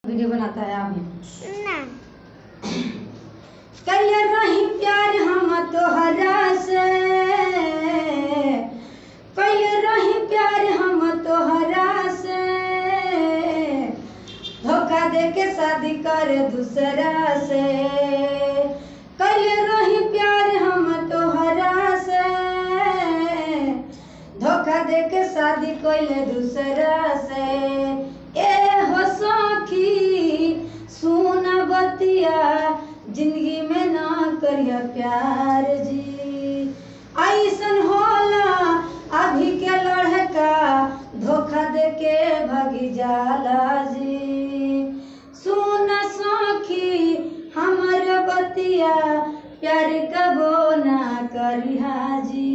Video बनाता है आप ना कल रही प्यार हम तोहरा से, कल रही प्यार हम तोहरा से, धोखा दे के शादी कर दूसरा से। कल रही प्यार हम तोहरा से, धोखा दे के शादी कैले दूसरा से। ए हो सखी सुन बतिया, जिंदगी में ना करिया प्यार जी। ऐसन होला अभी के लड़का, धोखा दे के भागी जाला जी। सुन सखी हमर बतिया, प्यार कबो ना करिहा जी।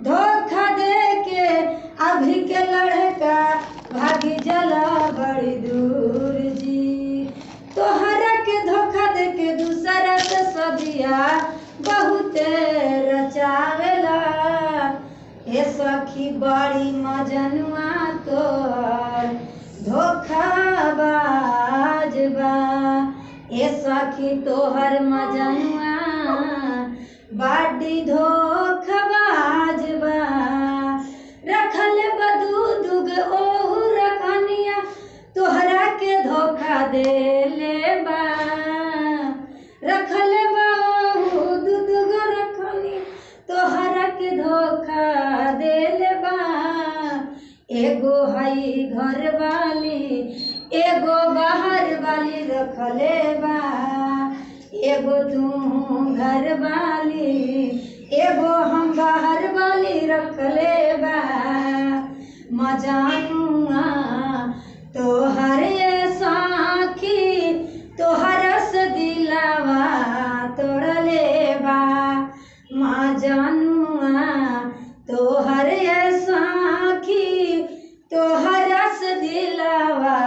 धोखा दे के अभी के लड़का, भागी जला बड़ी दूर जी। तोहरा के धोखा दे के दूसरा से सदिया, बहुते रचावेला। हे सखी बड़ी मजनुआ तोहर धोखाबाज बा। हे सखी तोहर मजनुआ बड़ी धोखाबाज बा। रखल बदू दुग ओहु रखनिया, तोहरा के धोखा दे ले बा। रखल बाहु दुग रखनिया, तोहरा के धोखा दे ले बा। एगो हई घर वाली, एगो बाहर वाली रखले बा। एगो तू घर वाली, एगो हम बाहर वाली रखले बा। मजानुआ तोहर साखी, तोहर से दिलावा तोड़ले बा। मजानुआ तोहर साखी, तोहर से दिलावा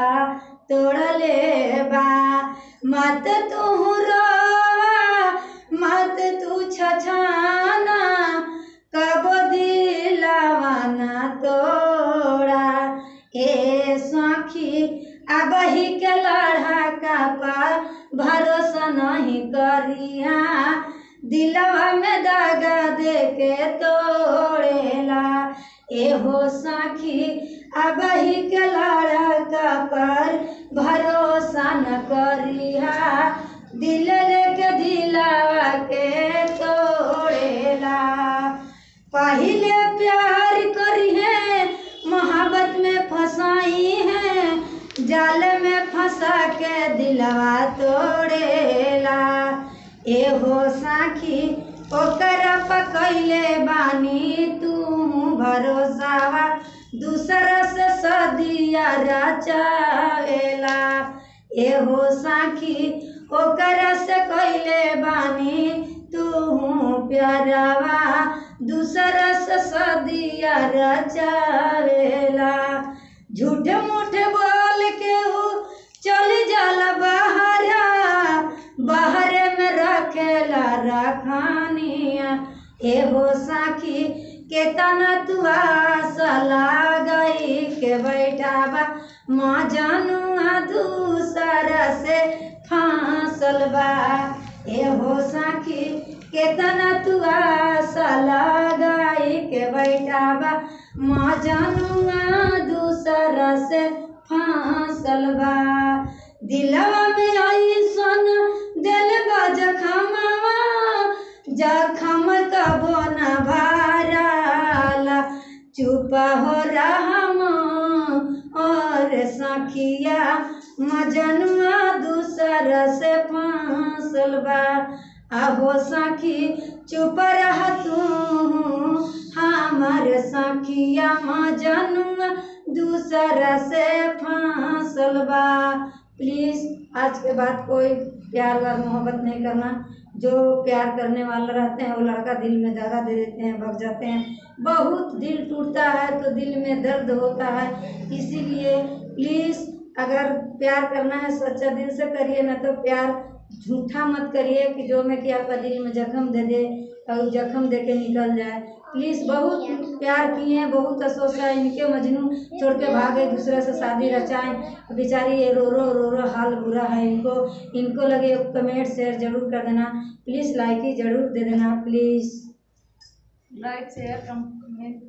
तोड़ले बा। मत तू रोवा, मत तू छछाना, कब दिलावा ना तोड़ा। ए सखी अब ही के लड़का पर भरोसा नहीं करिहा, दिलवा में दागा दे के तोड़ेला। एहो सखी अब ही के लड़का पर भरोसा न करिहा, दिल लेके दिलवा के तोड़ेला। पहले प्यार करी है, मोहब्बत में फंसाई है, जाल में फंसा के दिलवा तोड़ेला। एहो साखी ओकरा पकैले बानी तू भरोसावा, दूसरा से सदिया रचावेला। एहो साखी ओकरा से कैले बानी तू प्यारावा, दूसरा से सदिया रचावेला। झूठ मूठ बोल के ऊ चल जाला बहरा, बहरे में रखेला रखानिया। एहो साखी केतना तू आशा लगाई के बैठाबा, मजनुआ दूसरा से फांसल बा। एहो साखी केतना तू आशा लगाई के बैठाबा, मजनुआ दूसरा से फांसल बा। दिलवा में ऐसन दिल बा जखमवा, जखम कबो न भराला। चुप हो रहम और सखिया, मजनुआ दूसरा से फांसल बा। आहो सखी चुप रह तू हमर सखिया, मजनुआ दूसरा से फांसल बा। प्लीज़ आज के बाद कोई प्यार और मोहब्बत नहीं करना। जो प्यार करने वाला रहते हैं वो लड़का दिल में दगा दे देते हैं, भग जाते हैं। बहुत दिल टूटता है तो दिल में दर्द होता है। इसीलिए प्लीज़ अगर प्यार करना है सच्चा दिल से करिए, ना तो प्यार झूठा मत करिए कि जो में कि आपका दिल में जख्म दे दे और जख्म दे के निकल जाए। प्लीज़ बहुत प्यार किए, बहुत अफसोस है इनके मजनू छोड़ के भागे, दूसरे से शादी रचाएं। बेचारी ये रो रो बुरा है इनको। इनको लगे कमेंट शेयर जरूर कर देना प्लीज़, लाइक ही जरूर दे देना प्लीज़। Like share comment.